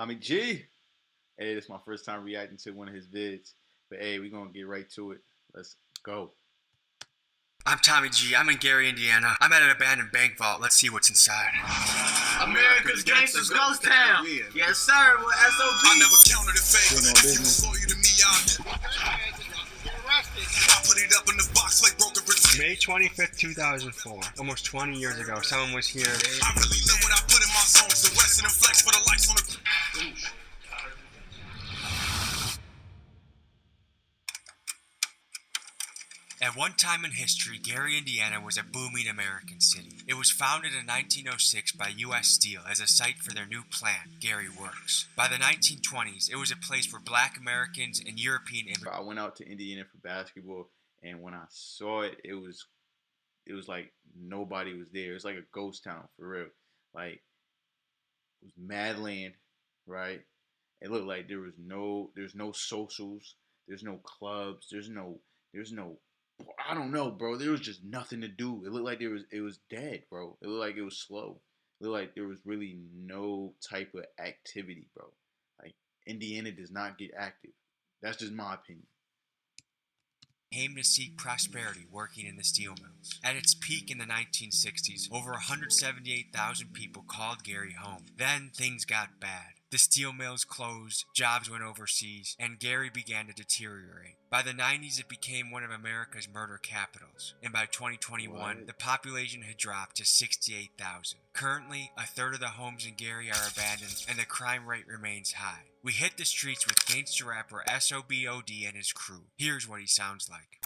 Tommy G. Hey, this is my first time reacting to one of his vids. But hey, we're going to get right to it. Let's go. I'm Tommy G. I'm in Gary, Indiana. I'm at an abandoned bank vault. Let's see what's inside. America's Gangsters Ghost Town. Yes, sir. With SOB. I never counted a favor. If you was loyal to me, I put it up in the box like broken pretend. May 25th, 2004. Almost 20 years ago, someone was here. I really live what I put in my songs. The Western and flex for the likes on the. At one time in history, Gary, Indiana was a booming American city. It was founded in 1906 by U.S. Steel as a site for their new plant, Gary Works. By the 1920s, it was a place where Black Americans and European immigrants. I went out to Indiana for basketball, and when I saw it, it was like nobody was there. It was like a ghost town for real. Like, it was mad land, right? It looked like there's no socials, there's no clubs, there's no I don't know, bro. There was just nothing to do. It looked like it was dead, bro. It looked like it was slow. It looked like there was really no type of activity, bro. Like, Indiana does not get active. That's just my opinion. Came to seek prosperity working in the steel mills. At its peak in the 1960s, over 178,000 people called Gary home. Then things got bad. The steel mills closed, jobs went overseas, and Gary began to deteriorate. By the 90s, it became one of America's murder capitals, and by 2021, the population had dropped to 68,000. Currently, a third of the homes in Gary are abandoned, and the crime rate remains high. We hit the streets with gangster rapper SOBOD and his crew. Here's what he sounds like.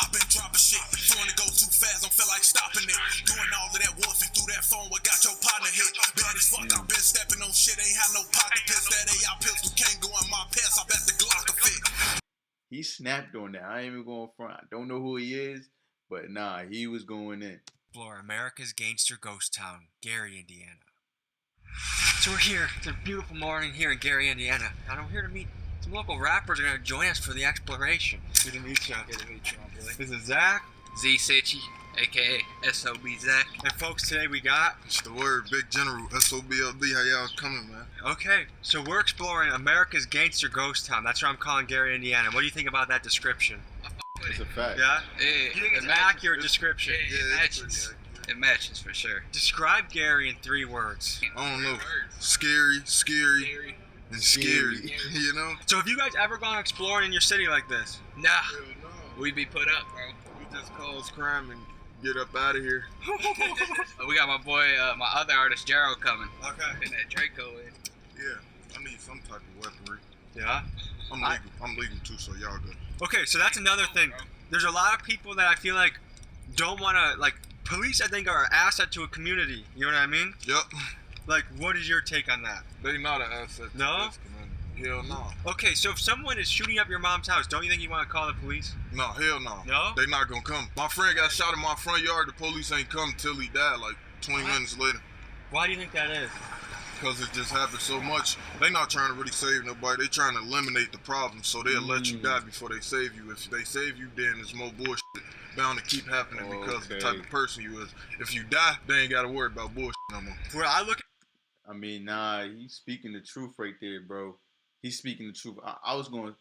I've been dropping shit, trying to go too fast, don't feel like stopping it. Doing all of that warfare through that phone, what got your partner hit? Bad as fuck, I've been stepping on shit, ain't had no pocket piss. That AI pistol can't go in my pants, I bet the Glock will fit. He snapped on that. I ain't even going front. I don't know who he is, but nah, he was going in. Explore America's gangster ghost town, Gary, Indiana. So we're here. It's a beautiful morning here in Gary, Indiana. And I'm here to meet some local rappers are going to join us for the exploration. Good to meet you. Good to meet you, my boy. This is Zach. Z Sitchy, aka SOB Zach. And folks, today we got... It's the word, Big General, SOBLD, how y'all coming, man? Okay, so we're exploring America's gangster ghost town. That's what I'm calling Gary, Indiana. What do you think about that description? It's a fact. Yeah? Yeah, You think it's an accurate description? it matches. It matches for sure. Describe Gary in 3 words. I don't know. Scary, and scary. You know? So have you guys ever gone exploring in your city like this? Nah, we be put up, bro. We just cause crime and get up out of here. We got my boy, my other artist Gerald coming. Okay. And that Draco in. Yeah, I need some type of weaponry. Yeah? I'm legal too, so y'all good. Okay, so that's another thing. There's a lot of people that I feel like don't want to, like, police I think are an asset to a community. You know what I mean? Yep. Like, what is your take on that? They not an asset to No? this community. Hell no. Okay, so if someone is shooting up your mom's house, don't you think you want to call the police? No, hell no. No? They not gonna come. My friend got shot in my front yard. The police ain't come till he died, like 20 minutes later. Why do you think that is? Because it just happened so much. They not trying to really save nobody. They trying to eliminate the problem, so they'll let you die before they save you. If they save you, then it's more bullshit bound to keep happening because of the type of person you is. If you die, they ain't got to worry about bullshit no more. Where I look I mean, nah, he's speaking the truth right there, bro. He's speaking the truth. I was going to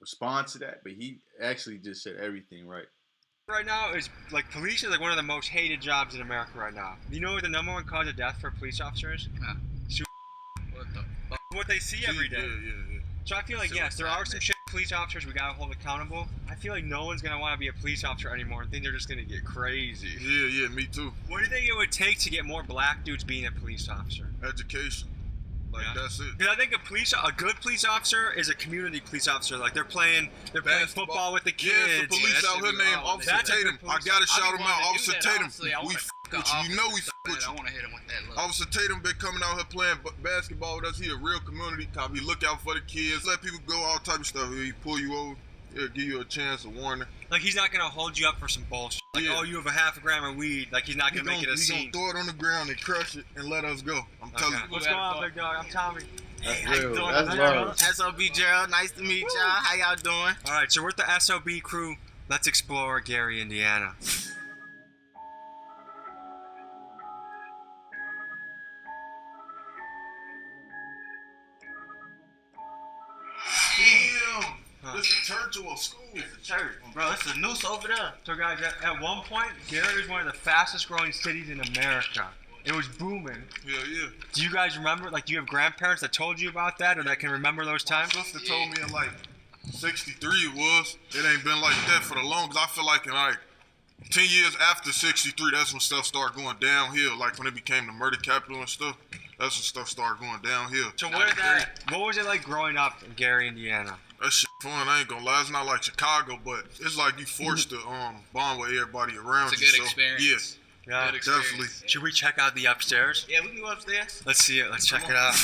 respond to that, but he actually just said everything right. right now is, like, police is like one of the most hated jobs in America right now. You know what the number 1 cause of death for police officers? What the fuck? What they see every day. Yeah. So I feel like, yes, there are some shit police officers we gotta hold accountable. I feel like no one's gonna want to be a police officer anymore and think they're just gonna get crazy. Yeah, me too. What do you think it would take to get more black dudes being a police officer? Education. Like, Yeah. that's it. Because I think a good police officer is a community police officer. Like, they're playing Basketball. football with the kids. Yeah, the police that out should here be named wild. Officer That's a Tatum. good I police gotta I shout be him wanting out, to do Officer that, Tatum. honestly. I We wanna f f- with you. You know we f with I you. want to hit him with that look. Officer Tatum been coming out here playing basketball with us. He a real community cop. He look out for the kids. Let people go, all type of stuff. He pull you over. He'll give you a chance, a warning. Like, he's not gonna hold you up for some bullshit. Like, Yeah. oh, you have a half a gram of weed. Like, he's not He gonna make it a gonna scene. throw it on the ground and crush it and let us go. I'm telling Okay. you. What's going on, big dog? I'm Tommy. That's how you real. doing? That's How's love. SOB Gerald, nice to meet y'all. How y'all doing? All right, so we're at the SOB crew. Let's explore Gary, Indiana. It's a church or a school. It's a church, bro. It's a noose over there. So guys, at one point, Gary was one of the fastest growing cities in America. It was booming. Yeah. Do you guys remember, like, do you have grandparents that told you about that or that can remember those times? My sister told me in like 63 it was. It ain't been like that for the longest. I feel like in like 10 years after 63, that's when stuff started going downhill. Like when it became the murder capital and stuff, that's when stuff started going downhill. So what was it like growing up in Gary, Indiana? That shit fun, I ain't gonna lie. It's not like Chicago, but it's like you forced to bond with everybody around It's a you. good experience. Yeah, Good experience. definitely. Should we check out the upstairs? Yeah, we can go upstairs. Let's see it. Let's check it out.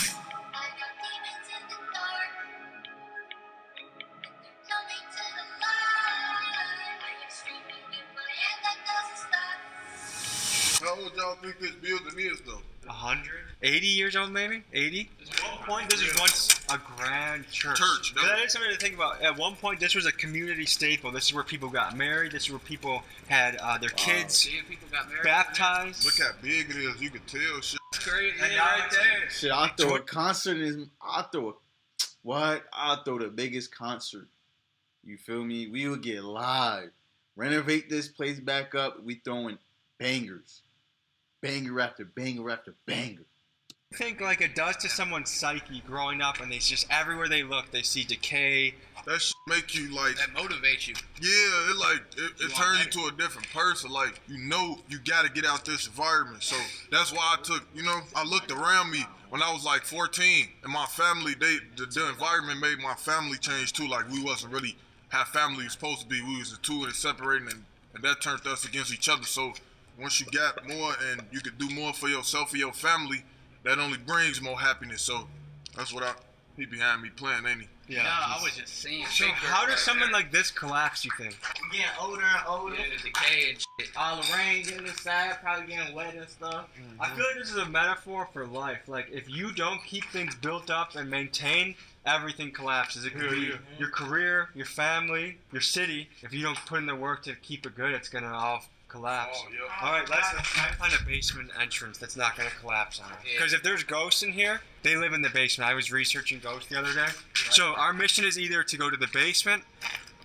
How old y'all think this building is though? 100? 80 years old, maybe? 80? At one point, this was once a grand church. Church, That is something to think about. At one point, this was a community staple. This is where people got married. This is where people had their kids See if people got married. baptized. Look how big it is. You can tell shit. It's crazy. And Yeah, now right it's- there. Shit, I throw a concert in. I throw the biggest concert. You feel me? We will get live. Renovate this place back up. We throwing bangers. Banger after banger after banger. I think like it does to someone's psyche growing up, and they just everywhere they look, they see decay. That shit make you like, That motivates you. yeah, it want turns you better. to a different person. Like, you know, you gotta get out this environment. So that's why I took, I looked around me when I was like 14, and my family, the environment made my family change too. Like, we wasn't really how family was supposed to be. We was the two and separating, and that turned us against each other. So once you got more and you could do more for yourself or your family, that only brings more happiness. So that's what he behind me playing, ain't he? Yeah, I was just saying. So how does something like this collapse, you think? We getting older and older. Yeah, the decay and shit. All the rain getting inside, probably getting wet and stuff. I feel like this is a metaphor for life. Like, if you don't keep things built up and maintained, everything collapses. It could be your career, your family, your city. If you don't put in the work to keep it good, it's going to all collapse. Oh, yeah. All right, let's try and find a basement entrance that's not going to collapse on us. Yeah. Because if there's ghosts in here, they live in the basement. I was researching ghosts the other day. So our mission is either to go to the basement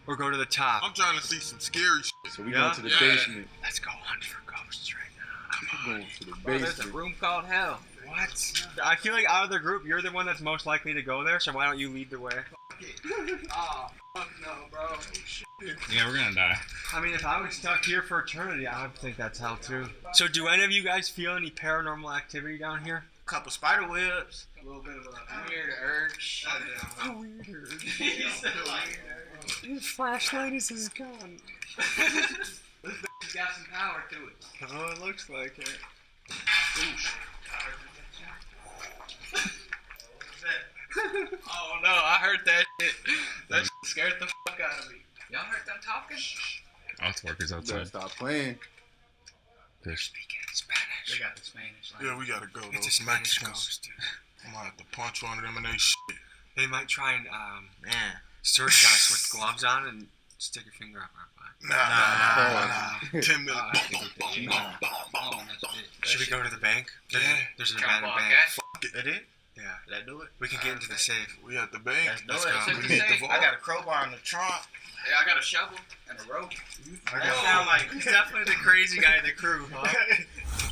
or go to the top. I'm trying to see some scary shit. So we Yeah? going to the Yeah. basement. Let's go hunt for ghosts right now. We going to the Bro, there's a basement. room called hell. What? I feel like out of the group, you're the one that's most likely to go there, so why don't you lead the way? Oh, fuck no, bro. Yeah, we're gonna die. I mean, if I was stuck here for eternity, I would think that's hell too. So do any of you guys feel any paranormal activity down here? Couple spider webs. A little bit of a weird urge. A weird urge. He said weird urge. His flashlight is his gun. This bitch got some power to it. Oh, it looks like it. Oh no, I heard that shit. That shit scared the fuck out of me. Y'all heard them talking? House workers You better outside. stop playing. Speaking in Spanish. They got the Spanish line. Yeah, we gotta go. It's a Those Spanish Mexicans. ghost, dude. I'm gonna have to punch one of them in their shit. They might try and Man. search us with gloves on and stick your finger up our butt. Nah. 10 minutes. Oh, that's it. Should we go to the bank? Yeah. There's an Jump abandoned on, bank. guys. Did it? Yeah. Let's do it. We can get into the safe. We at the bank. Let's Let's do go. it. We need the vault. I got a crowbar in the trunk. Yeah, I got a shovel and a rope. That sound like he's definitely the crazy guy in the crew, huh?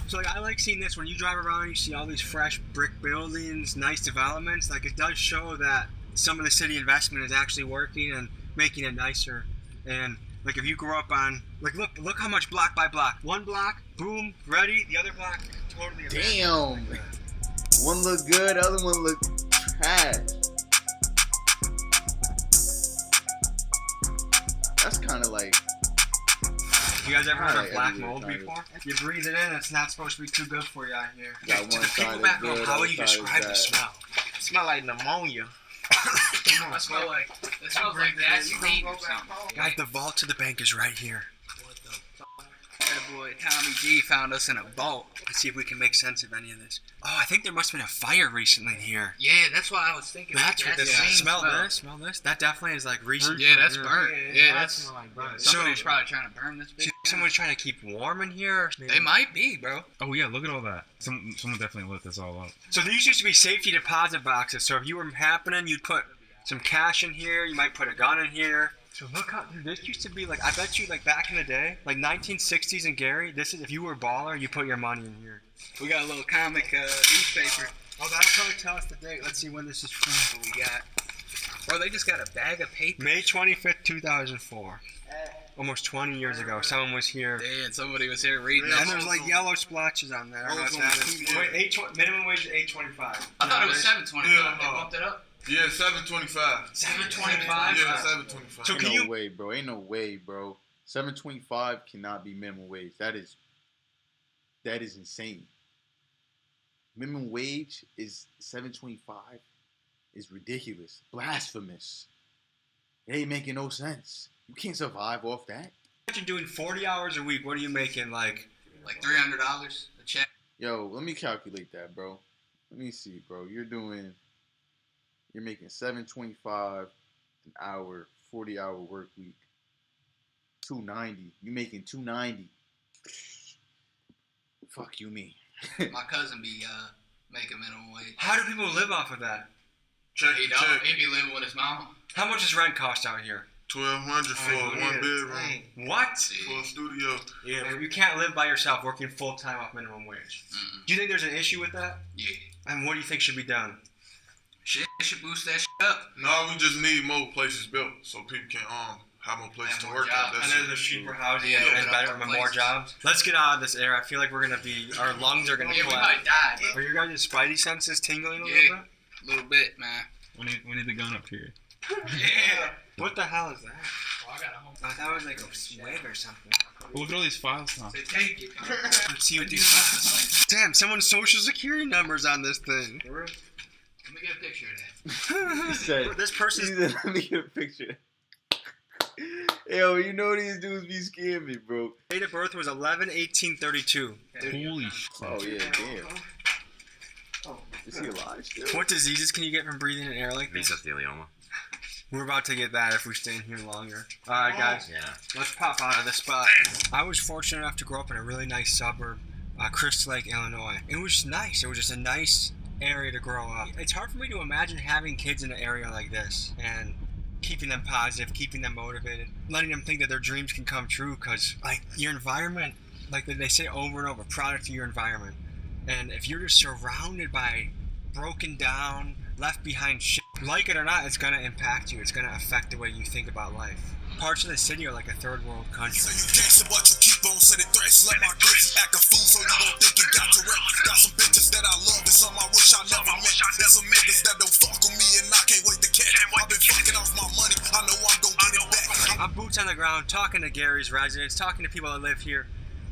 So like I like seeing this when you drive around, you see all these fresh brick buildings, nice developments. Like it does show that some of the city investment is actually working and making it nicer. And like if you grow up on look how much block by block. One block, boom, ready. The other block, totally. Damn. One look good, other one look trash. That's kind of like. You guys ever heard Alright, of black everywhere, mold kinda. before? You breathe it in, it's not supposed to be too good for you out here. Got To one the side people is back home, good, how other would you side is describe the bad. smell? It smell like pneumonia. It smells like gasoline or something. Guys, the vault to the bank is right here. That boy Tommy G found us in a vault. Let's see if we can make sense of any of this. Oh, I think there must have been a fire recently here. Yeah, that's why I was thinking. That's what this gasoline is. Smell this. Smell this. That definitely is like recent. Yeah, that's burnt. Yeah, that's So- somebody's probably trying to burn this Do you bitch. think someone's trying to keep warm in here? They might be, bro. Oh yeah, look at all that. Someone definitely lit this all up. So these used to be safety deposit boxes. So if you were happening, you'd put some cash in here. You might put a gun in here. So look how, dude, this used to be like, I bet you like back in the day, like 1960s in Gary, this is, if you were a baller, you put your money in here. We got a little comic newspaper. Oh, that'll probably tell us the date. Let's see when this is from. What we got? Bro, they just got a bag of paper. May 25th, 2004. Almost 20 years ago, someone was here. Damn, somebody was here reading. And there's like yellow splotches on there. I don't know what that is. Wait, minimum wage is $8.25. I thought it was $7.25. They bumped it up. Yeah, $7.25. $7.25. Yeah, $7.25. So Ain't can no you? way, bro. Ain't no way, bro. $7.25 cannot be minimum wage. That is insane. Minimum wage is $7.25. Is ridiculous, blasphemous. It ain't making no sense. You can't survive off that. Imagine doing 40 hours a week. What are you making? Like $300 a check. Yo, let me calculate that, bro. Let me see, bro. You're making $7.25 an hour, 40-hour work week. $290. You making $290. Fuck you, me. My cousin be making minimum wage. how do people live off of that? Check, He check. don't. He be living with his mama. How much does rent cost out here? $1,200 for a one bedroom What? for a studio. Yeah, you can't live by yourself working full time off minimum wage. Mm-mm. Do you think there's an issue with that? Yeah. And what do you think should be done? Shit should boost that shit up. No, we just need more places built so people can have more places And to more work at. jobs. That's And then it. there's cheaper housing Yeah, and open better up and more places. jobs. Let's get out of this air. I feel like we're gonna be, our lungs are gonna Yeah, we collapse. might die, bro. Are your guys' spidey senses tingling a Yeah. little bit? A little bit, man. We need the gun up here. Yeah. What the hell is that? Oh, I got a home. I thought it was like a swig or something. Well, look at all these files now. They take it. Let's see what these files. Damn, someone's social security number's on this thing. Let me get a picture of that. He said, This he person's. said, let me get a picture. Yo, you know these dudes be scaring me, bro. Date of birth was 11/18/32. Holy shit. Oh, yeah, damn. Is he alive still? What diseases can you get from breathing in air like this? Mesothelioma. We're about to get that if we stay in here longer. Alright, guys. Yeah. Let's pop out of this spot. I was fortunate enough to grow up in a really nice suburb, Crystal Lake, Illinois. It was nice. It was just a nice area to grow up. It's hard for me to imagine having kids in an area like this and keeping them positive, keeping them motivated, letting them think that their dreams can come true, because like your environment, like they say over and over, product of your environment. And if you're just surrounded by broken down, left behind shit, like it or not, it's gonna impact you. It's gonna affect the way you think about life. Parts of the city are like a third world country. Say you gangster, but you keep on sending threats. Let my glizzy act a fool so you gon' think you got Tourette. Got some bitches that I love and some I wish I never met. There's some niggas that don't fuck with me and I can't wait to catch. I've been fucking off my money, I know I'm gon' get it back. I'm boots on the ground, talking to Gary's residents, talking to people that live here.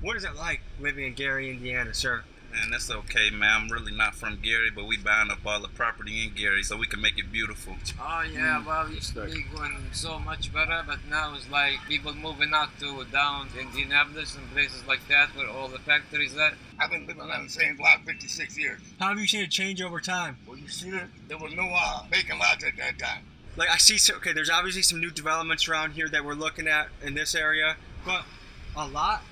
What is it like living in Gary, Indiana, sir? Man, that's okay, man. I'm really not from Gary, but we buying up all the property in Gary so we can make it beautiful. Oh yeah, well, it used to be going so much better, but now it's like people moving out to down Indianapolis and places like that where all the factories are. I've been living on the same block 56 years. How have you seen it change over time? Well, you see it? There was no vacant lots at that time. Like I see, okay, there's obviously some new developments around here that we're looking at in this area, but a lot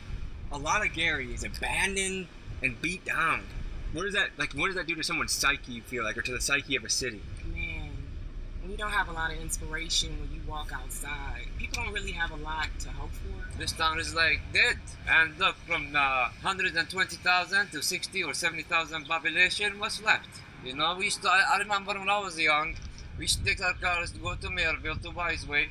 of Gary is abandoned and beat down. What does that do to someone's psyche, you feel like, or to the psyche of a city? Man, we don't have a lot of inspiration when you walk outside. People don't really have a lot to hope for. This town is like dead. And look, from 120,000 to 60 or 70,000 population, what's left? You know, I remember when I was young, we used to take our cars to go to Maryville, to Wiseway.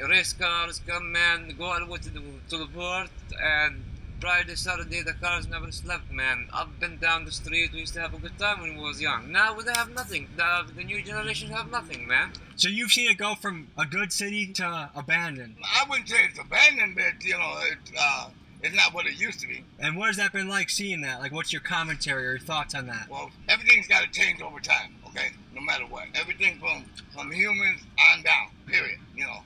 Race cars come and go all the way to the port, and Friday, Saturday, the cars never slept, man. Up and down the street, we used to have a good time when we was young. Now they have nothing. The new generation have nothing, man. So you've seen it go from a good city to abandoned. I wouldn't say it's abandoned, but it's not what it used to be. And what has that been like seeing that? Like, what's your commentary or your thoughts on that? Well, everything's got to change over time, okay? No matter what. Everything from humans on down, period,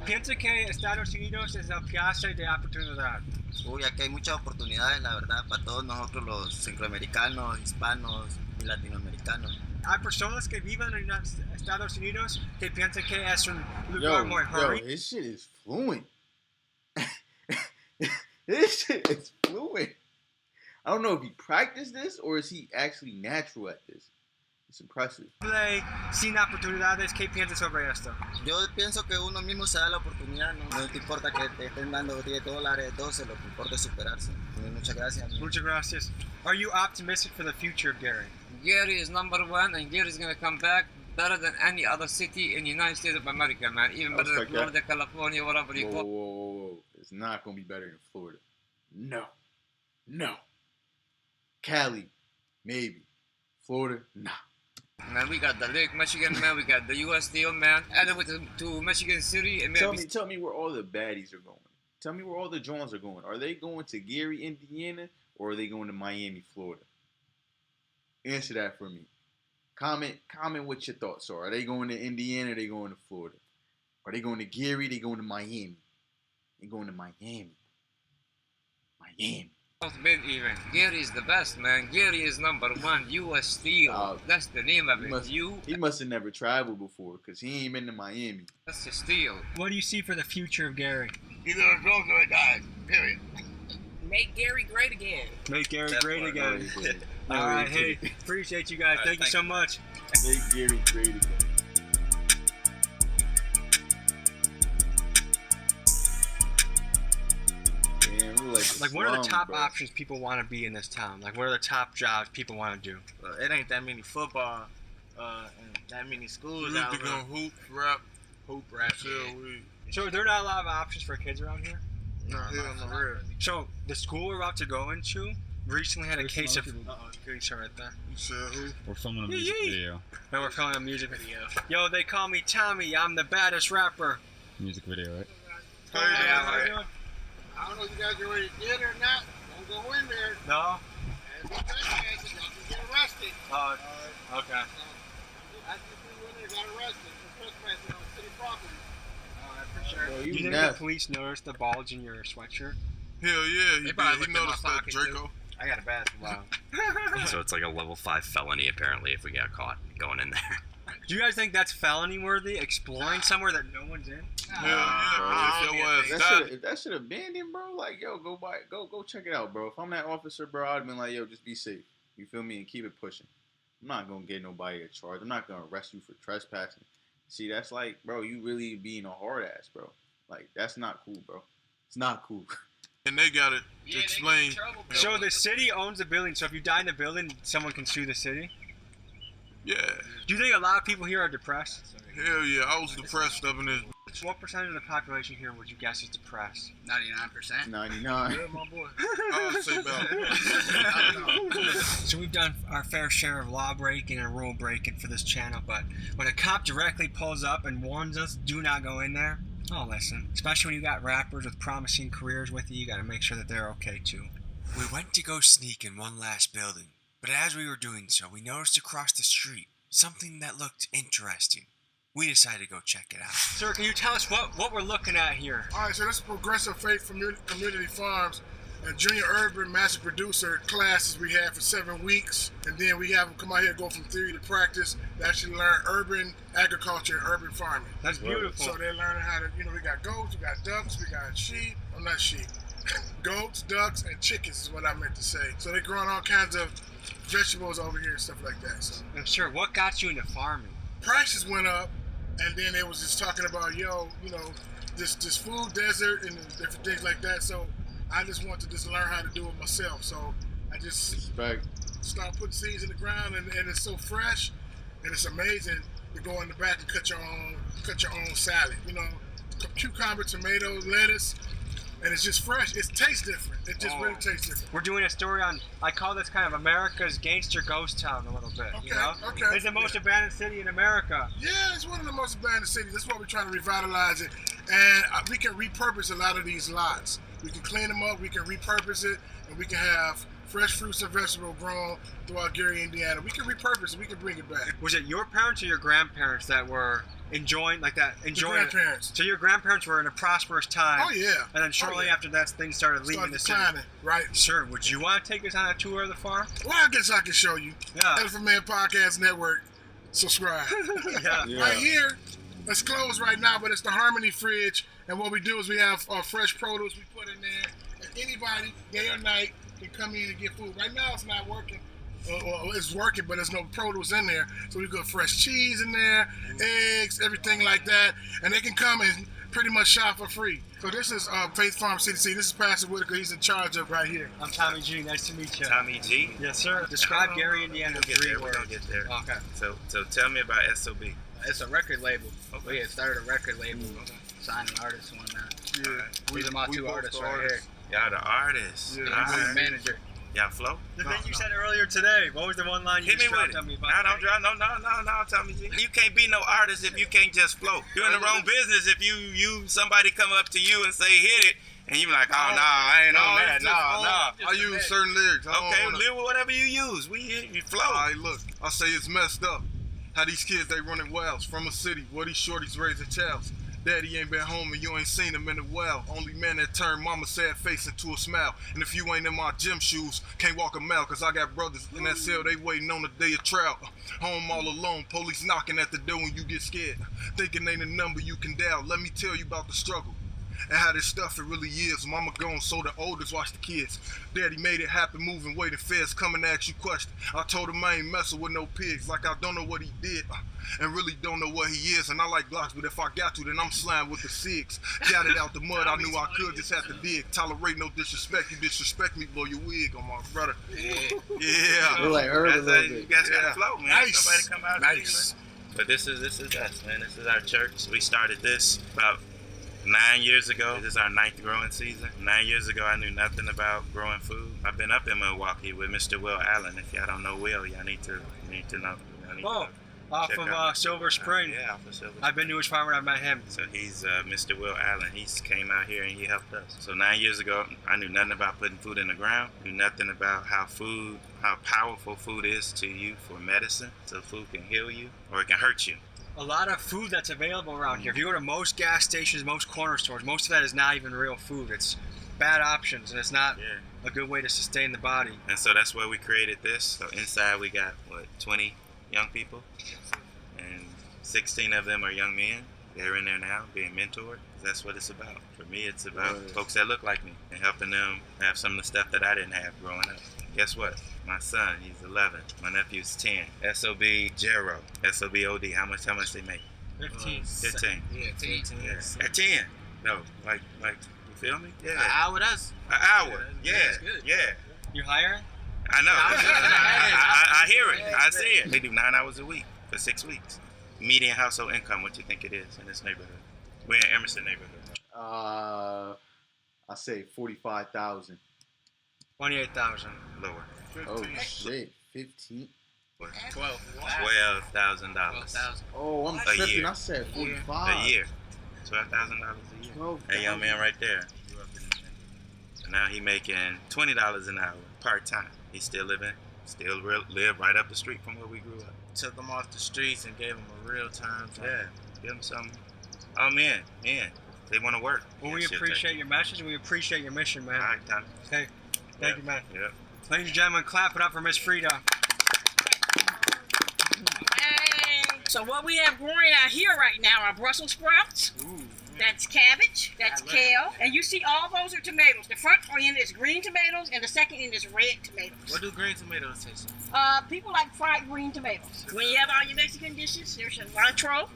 Piensa que Estados Unidos es el piazza de oportunidad. Uy, aquí hay muchas oportunidades, la verdad, para todos nosotros los centroamericanos, hispanos y latinoamericanos. Hay personas que viven en Estados Unidos que piensan que es un lugar muy Yo, his shit is fluent. His shit is fluent. I don't know if he practiced this or is he actually natural at this. It's impressive. Sin oportunidades, ¿qué piensas sobre esto? Yo pienso que uno mismo se da la oportunidad, ¿no? No te importa que te estén dando $10, 12, lo que importa es superarse. Muchas gracias. Muchas gracias. Are you optimistic for the future of Gary? Gary is #1, and Gary is gonna come back better than any other city in the United States of America, man. Even better than Florida, California, whatever you call. Whoa. It's not gonna be better than Florida. No. Cali, maybe. Florida, nah. Man, we got the Lake Michigan, man. We got the U.S. Steel, man. Added with to Michigan City. And Tell me where all the baddies are going. Tell me where all the Jones are going. Are they going to Gary, Indiana, or are they going to Miami, Florida? Answer that for me. Comment what your thoughts are. Are they going to Indiana? Or are they going to Florida? Are they going to Gary? Are they going to Miami? They're going to Miami. Been even. Gary is the best, man. Gary is #1. U.S. Steel. That's the name of it. He must have never traveled before, because he ain't been to Miami. That's the Steel. What do you see for the future of Gary? Either it goes or it dies. Period. Make Gary great again. Make Gary great again. All right, hey, appreciate you guys. Thank you so much. Make Gary great again. Like, what are the top options people want to be in this town? Like, what are the top jobs people want to do? It ain't that many football and that many schools You out need to here. go hoop, rap, So there are not a lot of options for kids around here? No, hell no, real. So the school we're about to go into recently had a case of... Grease right there. You said who? We're filming a music video. No, we're filming a music video. Yo, they call me Tommy. I'm the baddest rapper. Music video, right? How are you doing? I don't know if you guys are ready to get it or not. Don't go in there. No? And be trespassing, y'all can get arrested. Okay. After you in there, got arrested for trespassing on city property. Alright, for sure. Bro, Do you think the police noticed the bulge in your sweatshirt? Hell yeah, he probably did. He looked in my noticed that, pocket, Draco. I got a basketball. So it's like a level 5 felony apparently if we get caught going in there. Do you guys think that's felony worthy? Exploring somewhere that no one's in? Hell yeah, If that should have been in, bro, like, yo, go check it out, bro. If I'm that officer, bro, I'd have been like, yo, just be safe. You feel me? And keep it pushing. I'm not going to get nobody a charge. I'm not going to arrest you for trespassing. See, that's like, bro, you really being a hard ass, bro. Like, that's not cool, bro. It's not cool. And they got it explained. So the city owns the building, so if you die in the building, someone can sue the city? Yeah. Do you think a lot of people here are depressed? Hell yeah, I was depressed up in this. What percentage of the population here would you guess is depressed? 99%. 99. Yeah, my boy. I would say about So we've done our fair share of law breaking and rule breaking for this channel, but when a cop directly pulls up and warns us, do not go in there, oh listen. Especially when you got rappers with promising careers with you, you gotta make sure that they're okay too. We went to go sneak in one last building, but as we were doing so, we noticed across the street something that looked interesting. We decided to go check it out. Sir, can you tell us what we're looking at here? All right, so this is Progressive Faith Community Farms, a junior urban master producer classes we had for 7 weeks. And then we have them come out here and go from theory to practice to actually learn urban agriculture and urban farming. That's beautiful. So they're learning how to, we got goats, we got ducks, we got sheep. I'm not sheep. Goats, ducks, and chickens is what I meant to say. So they're growing all kinds of vegetables over here and stuff like that. So, and sir, what got you into farming? Prices went up, and then they was just talking about, this food desert and different things like that. So I just want to just learn how to do it myself. So I just start putting seeds in the ground, and it's so fresh, and it's amazing to go in the back and cut your own salad. Cucumber, tomatoes, lettuce. And it's just fresh. It tastes different. It just really tastes different. We're doing a story on, I call this kind of America's gangster ghost town a little bit. Okay. It's the most abandoned city in America. Yeah, it's one of the most abandoned cities. That's why we're trying to revitalize it. And we can repurpose a lot of these lots. We can clean them up, we can repurpose it, and we can have fresh fruits and vegetables grown throughout Gary, Indiana. We can repurpose it, we can bring it back. Was it your parents or your grandparents that were enjoying it? Grandparents. So your grandparents were in a prosperous time. Oh yeah. And then shortly after that, things started leaving the city. Right. Sir, would you want to take us on a tour of the farm? Well, I guess I can show you. Yeah. Elephant Man Podcast Network. Subscribe. Yeah. Right here, it's closed right now, but it's the Harmony Fridge. And what we do is we have fresh produce we put in there. And anybody, day or night, can come in and get food. Right now, it's not working. it's working, but there's no produce in there. So we got fresh cheese in there, eggs, everything like that, and they can come and pretty much shop for free. So this is Faith Farm CDC. This is Pastor Whitaker. He's in charge of right here. I'm Tommy G. Nice to meet you. Tommy G? Yes, sir. Describe Gary, Indiana in 3 words. We're gonna get there. Okay. So tell me about SOB. It's a record label. We had started a record label, signing artists and whatnot. Yeah. These are my 2 artists right here. Y'all the artists. Yeah. I'm the manager. Y'all flow? The thing you said earlier today. What was the one line you Hit me just with dropped it. on me about? No, Tommy G. You can't be no artist if you can't just flow. You're in the wrong business if somebody come up to you and say hit it, and you be like, oh no, I ain't on that. No. I use certain lyrics. Okay, live with whatever you use. You flow. Alright, look, I say it's messed up. How these kids, they running wilds from a city where these shorties raising childs. Daddy ain't been home and you ain't seen him in a while. Only man that turned mama's sad face into a smile. And if you ain't in my gym shoes, can't walk a mile. Cause I got brothers in that cell, they waiting on the day of trial. Home all alone, police knocking at the door when you get scared. Thinking ain't a number you can dial. Let me tell you about the struggle and how this stuff it really is. Mama gone, so the oldest watch the kids. Daddy made it happen, moving weight and feds coming to ask you questions. I told him I ain't messing with no pigs, like I don't know what he did and really don't know what he is. And I like Glocks, but if I got to, then I'm slime with the SIGs. Got it out the mud, I knew I could, just have to dig. Tolerate no disrespect, you disrespect me, blow your wig on my brother. Yeah. We're like Herb a little bit. You guys gotta flow, man. Nice. Somebody come out. Nice. But this is us, man. This is our church. We started this about 9 years ago. This is our 9th growing season. 9 years ago, I knew nothing about growing food. I've been up in Milwaukee with Mr. Will Allen. If y'all don't know Will, y'all need to know. Off of Silver Spring. Yeah, off of Silver Spring. I've been to his farm and I've met him. So he's Mr. Will Allen. He's came out here and he helped us. So 9 years ago, I knew nothing about putting food in the ground. Knew nothing about how powerful food is to you for medicine. So food can heal you or it can hurt you. A lot of food that's available around here. If you go to most gas stations, most corner stores, most of that is not even real food. It's bad options and it's not a good way to sustain the body. And so that's why we created this. So inside we got, 20 young people, and 16 of them are young men. They're in there now being mentored. That's what it's about. For me, it's about folks that look like me and helping them have some of the stuff that I didn't have growing up. Guess what? My son, he's 11. My nephew's 10. SOB Jero. SOB OD. How much they make? 15. 15. Yeah, 15. Yeah. At 10. No, like you feel me? Yeah. An hour with us. An hour. Yeah. That's good. Yeah. You hiring? I know. I hear it. I see it. They do 9 hours a week for 6 weeks. Median household income, what you think it is in this neighborhood? We're in Emerson neighborhood. I say 45,000. 28,000. Lower. Oh shit, 15. $12,000. Oh, I'm a tripping. year. I said 45. A year. $12,000 a year. That young man right there. So now he making $20 an hour part time. He's still live right up the street from where we grew up. Took them off the streets and gave them a real time. Yeah, give them something. Oh man, they want to work. Well, we appreciate your message and we appreciate your mission, man. All right, Tommy. Okay, thank you, man. Yep. Ladies and gentlemen, clap it up for Miss Frida. So what we have growing out here right now are Brussels sprouts. Ooh. That's cabbage, that's kale, and you see all those are tomatoes. The front end is green tomatoes, and the second end is red tomatoes. What do green tomatoes taste like? People like fried green tomatoes. When you have all your Mexican dishes, there's cilantro.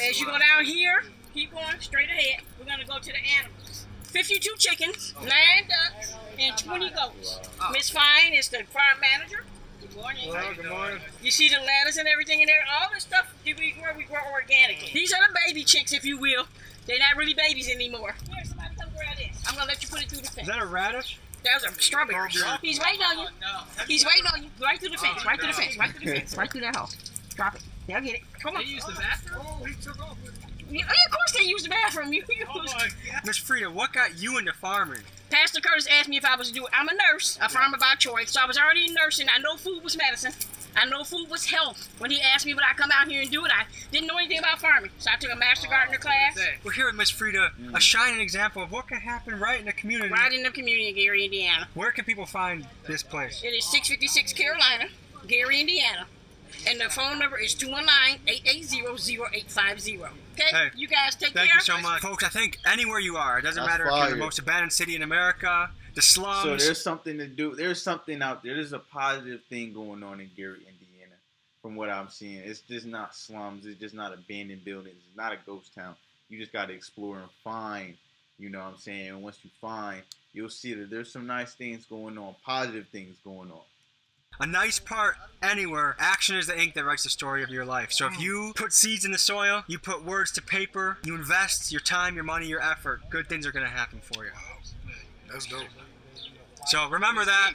As you go down here, keep going straight ahead. We're gonna go to the animals. 52 chickens, 9 ducks, and 20 goats. Miss Fine is the farm manager. Good morning. Hello, good morning. You see the lettuce and everything in there? All the stuff that we grow organically. These are the baby chicks, if you will. They're not really babies anymore. Here, somebody come grab this. I'm going to let you put it through the fence. Is that a radish? Those are strawberries. He's waiting on you. He's waiting on you. Right through the fence. Right through the fence. Right through the fence. Right through that hole. Drop it. They'll get it. Come on. They use the bathroom? Oh, he took off with it. Yeah, of course they use the bathroom. Miss Frida, what got you into farming? Pastor Curtis asked me if I was to do it. I'm a nurse, a farmer by choice, so I was already in nursing. I know food was medicine. I know food was health. When he asked me would I come out here and do it, I didn't know anything about farming. So I took a master gardener class. We're here with Miss Frida, a shining example of what can happen right in the community. Right in the community in Gary, Indiana. Where can people find this place? It is 656 Carolina, Gary, Indiana. And the phone number is 219-880-0850. Okay? Hey, you guys take care. Thank you so much. Folks, I think anywhere you are, it doesn't matter if you're in the most abandoned city in America, the slums. So there's something to do. There's something out there. There's a positive thing going on in Gary, Indiana, from what I'm seeing. It's just not slums. It's just not abandoned buildings. It's not a ghost town. You just got to explore and find, you know what I'm saying? And once you find, you'll see that there's some nice things going on, positive things going on. A nice part anywhere, action is the ink that writes the story of your life. So if you put seeds in the soil, you put words to paper, you invest your time, your money, your effort, good things are going to happen for you. That's dope. So remember that,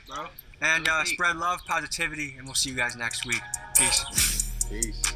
and spread love, positivity, and we'll see you guys next week. Peace. Peace.